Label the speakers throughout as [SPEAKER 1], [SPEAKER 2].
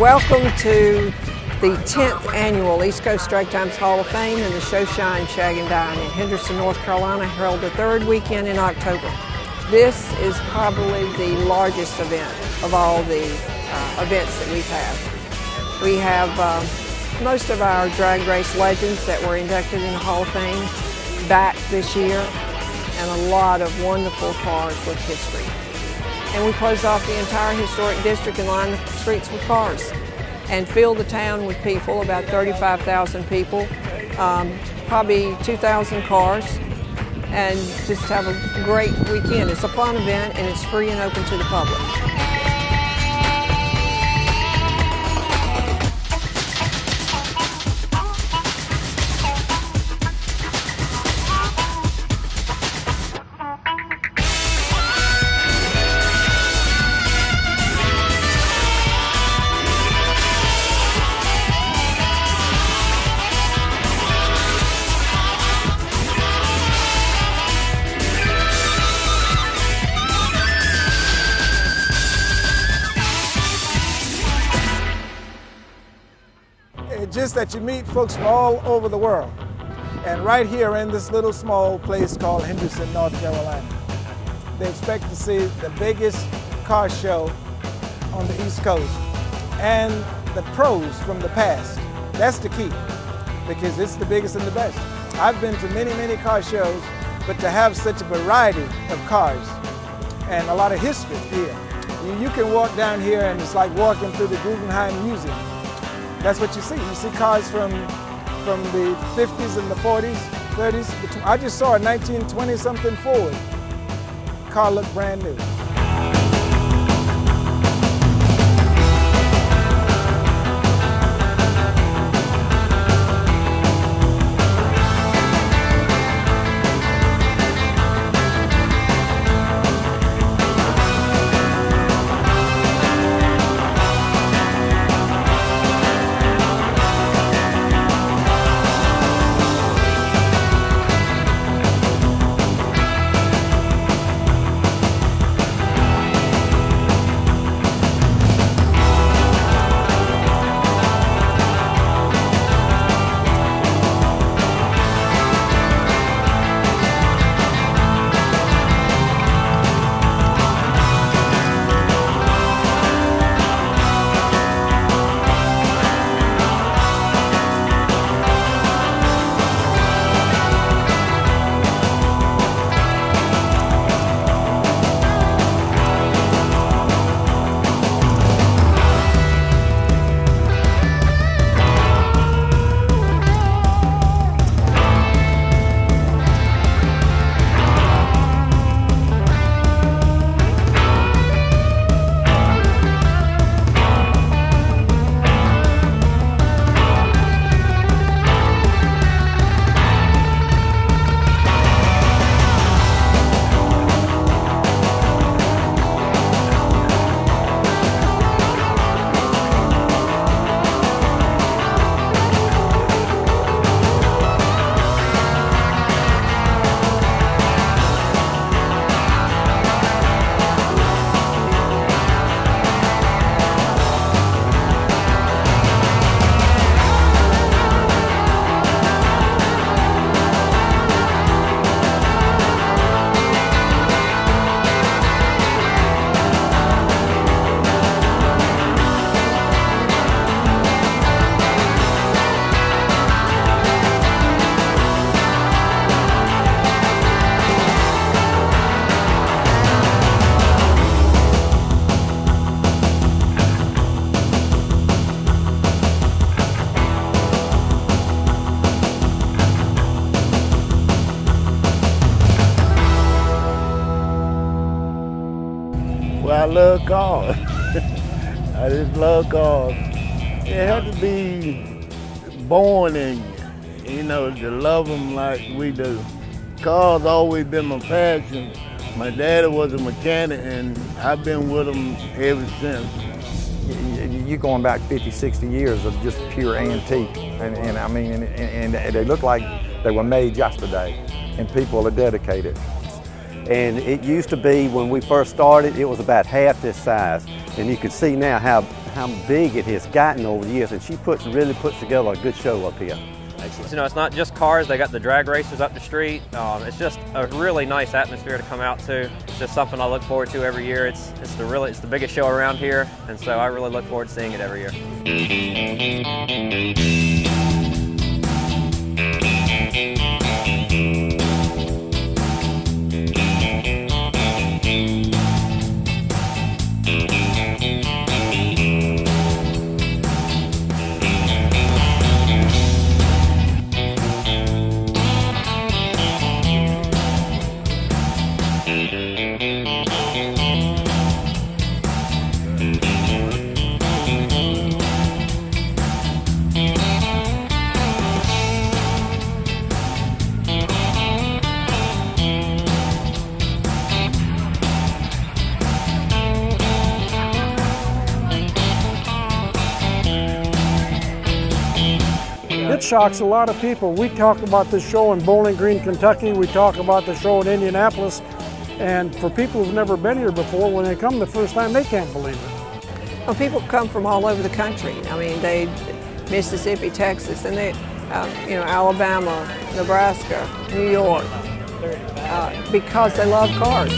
[SPEAKER 1] Welcome to the 10th annual East Coast Drag Times Hall of Fame and the Show Shine Shag and Dine in Henderson, North Carolina, held the third weekend in October. This is probably the largest event of all the events that we've had. We have most of our drag race legends that were inducted in the Hall of Fame back this year, and a lot of wonderful cars with history. And we closed off the entire historic district and lined the streets with cars and filled the town with people, about 35,000 people, probably 2,000 cars, and just have a great weekend. It's a fun event and it's free and open to the public.
[SPEAKER 2] Just that you meet folks from all over the world. And right here in this little small place called Henderson, North Carolina, they expect to see the biggest car show on the East Coast and the pros from the past. That's the key, because it's the biggest and the best. I've been to many, many car shows, but to have such a variety of cars and a lot of history here. You can walk down here and it's like walking through the Guggenheim Museum. That's what you see. You see cars from the 50s and the 40s, 30s. I just saw a 1920-something Ford. Car looked brand new.
[SPEAKER 3] I love cars. I just love cars. It had to be born in you know, to love them like we do. Cars always been my passion. My daddy was a mechanic and I've been with him ever since.
[SPEAKER 4] You're going back 50, 60 years of just pure antique. And I mean, and they look like they were made yesterday, and people are dedicated.
[SPEAKER 5] And it used to be, when we first started, it was about half this size. And you can see now how big it has gotten over the years, and she really puts together a good show up here.
[SPEAKER 6] You know, it's not just cars, they got the drag racers up the street. It's just a really nice atmosphere to come out to. It's just something I look forward to every year. It's the biggest show around here, and so I really look forward to seeing it every year.
[SPEAKER 7] It shocks a lot of people. We talk about this show in Bowling Green, Kentucky. We talk about the show in Indianapolis. And for people who've never been here before, when they come the first time, they can't believe it.
[SPEAKER 1] Well, people come from all over the country. I mean, Mississippi, Texas, and they, you know, Alabama, Nebraska, New York, because they love cars.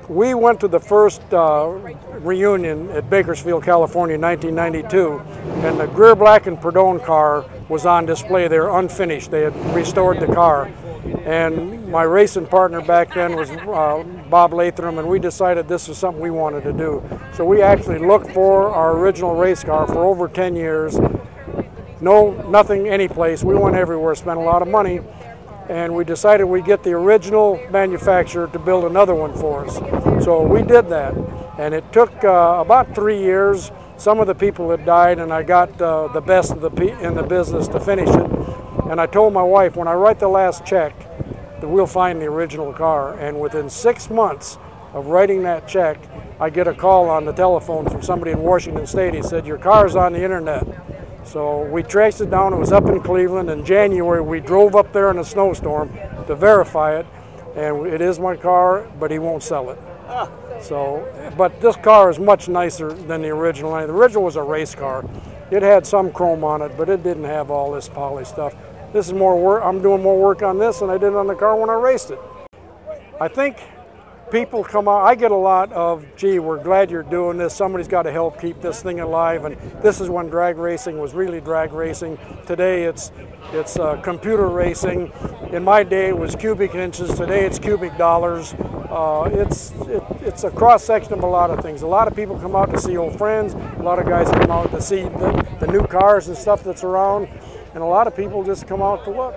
[SPEAKER 7] We went to the first reunion at Bakersfield, California in 1992, and the Greer Black and Perdone car was on display there unfinished. They had restored the car. And my racing partner back then was Bob Latham, and we decided this was something we wanted to do. So we actually looked for our original race car for over 10 years. Nothing anyplace. We went everywhere, spent a lot of money. and we decided we'd get the original manufacturer to build another one for us. So we did that, and it took about 3 years. Some of the people had died, and I got the best of in the business to finish it. And I told my wife, when I write the last check, that we'll find the original car. And within 6 months of writing that check, I get a call on the telephone from somebody in Washington State. He said, "Your car's on the internet." So we traced it down. It was up in Cleveland. In January, we drove up there in a snowstorm to verify it, and it is my car, but he won't sell it. So, but this car is much nicer than the original. The original was a race car. It had some chrome on it, but it didn't have all this polished stuff. This is more work. I'm doing more work on this than I did on the car when I raced it. I think people come out, I get a lot of, gee, we're glad you're doing this. Somebody's got to help keep this thing alive. And this is when drag racing was really drag racing. Today it's computer racing. In my day it was cubic inches. Today it's cubic dollars. It's a cross section of a lot of things. A lot of people come out to see old friends. A lot of guys come out to see the new cars and stuff that's around. And a lot of people just come out to look.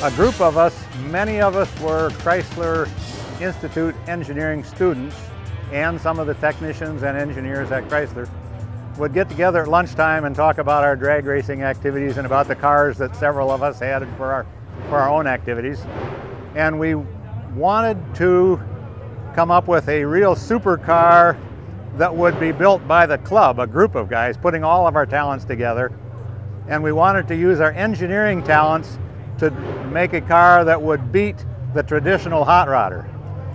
[SPEAKER 8] a group of us, many of us were Chrysler Institute engineering students, and some of the technicians and engineers at Chrysler would get together at lunchtime and talk about our drag racing activities and about the cars that several of us had for our own activities. And we wanted to come up with a real supercar that would be built by the club, a group of guys putting all of our talents together. And we wanted to use our engineering talents to make a car that would beat the traditional hot rodder.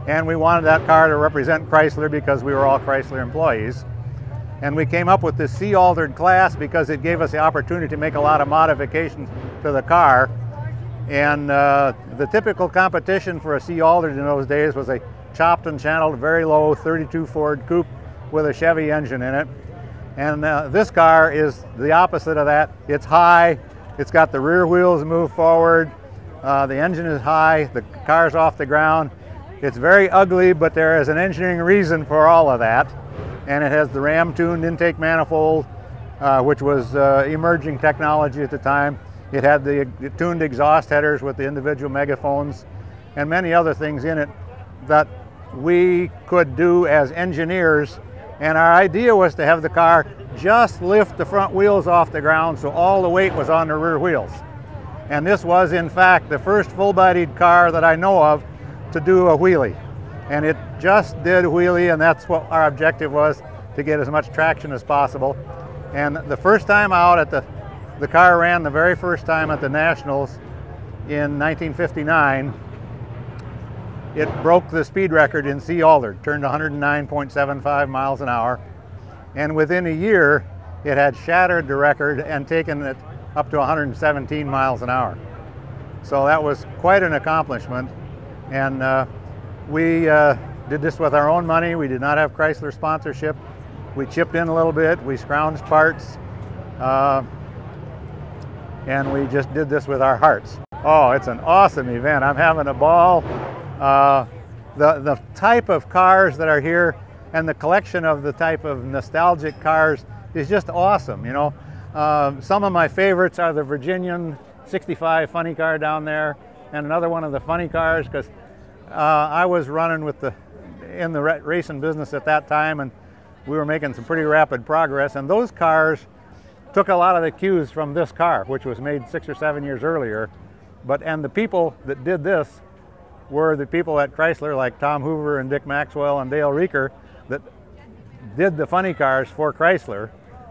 [SPEAKER 8] And we wanted that car to represent Chrysler because we were all Chrysler employees. And we came up with this C-altered class because it gave us the opportunity to make a lot of modifications to the car. And the typical competition for a C-altered in those days was a chopped and channeled, very low 32 Ford coupe with a Chevy engine in it. And this car is the opposite of that. It's high, it's got the rear wheels move forward, the engine is high, the car's off the ground. It's very ugly, but there is an engineering reason for all of that. And it has the ram-tuned intake manifold, which was emerging technology at the time. It had the tuned exhaust headers with the individual megaphones and many other things in it that we could do as engineers. And our idea was to have the car just lift the front wheels off the ground so all the weight was on the rear wheels. And this was, in fact, the first full-bodied car that I know of to do a wheelie. And it just did wheelie, and that's what our objective was, to get as much traction as possible. And the first time out at the car ran the very first time at the Nationals in 1959. It broke the speed record in C-altered, turned 109.75 miles an hour. And within a year, it had shattered the record and taken it up to 117 miles an hour. So that was quite an accomplishment. And we did this with our own money. We did not have Chrysler sponsorship. We chipped in a little bit. We scrounged parts. And we just did this with our hearts. Oh, it's an awesome event. I'm having a ball. The type of cars that are here and the collection of the type of nostalgic cars is just awesome, you know. Some of my favorites are the Virginian 65 funny car down there, and another one of the funny cars, because I was running in the racing business at that time, and we were making some pretty rapid progress, and those cars took a lot of the cues from this car, which was made 6 or 7 years earlier. And the people that did this were the people at Chrysler, like Tom Hoover and Dick Maxwell and Dale Reeker, that did the funny cars for Chrysler.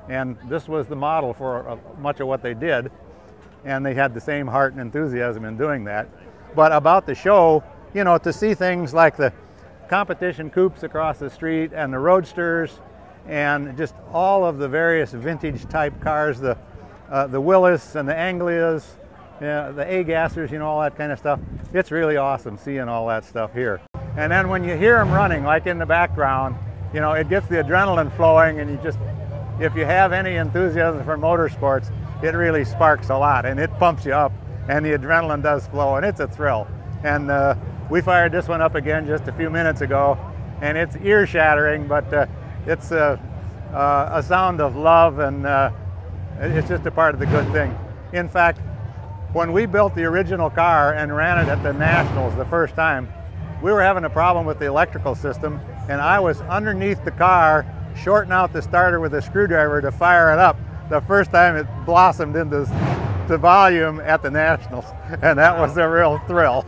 [SPEAKER 8] And this was the model for much of what they did. And they had the same heart and enthusiasm in doing that. But about the show, you know, to see things like the competition coupes across the street and the roadsters and just all of the various vintage type cars, the Willis and the Anglias, the A-gassers, you know, all that kind of stuff. It's really awesome seeing all that stuff here. And then when you hear them running, like in the background, you know, it gets the adrenaline flowing, and you just, if you have any enthusiasm for motorsports, it really sparks a lot, and it pumps you up, and the adrenaline does flow, and it's a thrill. And we fired this one up again just a few minutes ago, and it's ear-shattering, but it's a sound of love, and it's just a part of the good thing. In fact, when we built the original car and ran it at the Nationals the first time, we were having a problem with the electrical system, and I was underneath the car shorting out the starter with a screwdriver to fire it up the first time it blossomed into volume at the Nationals, and that was a real thrill.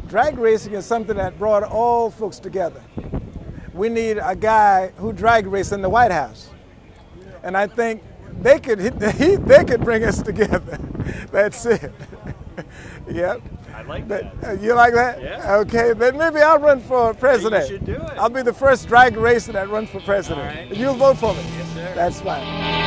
[SPEAKER 2] Drag racing is something that brought all folks together. We need a guy who drag raced in the White House. And I think they could bring us together. That's it. Yep.
[SPEAKER 9] I like that.
[SPEAKER 2] You like that?
[SPEAKER 9] Yeah.
[SPEAKER 2] Okay, then maybe I'll run for president.
[SPEAKER 9] You should do it.
[SPEAKER 2] I'll be the first drag racer that runs for president.
[SPEAKER 9] All right.
[SPEAKER 2] And you'll vote for me?
[SPEAKER 9] Yes, sir.
[SPEAKER 2] That's fine.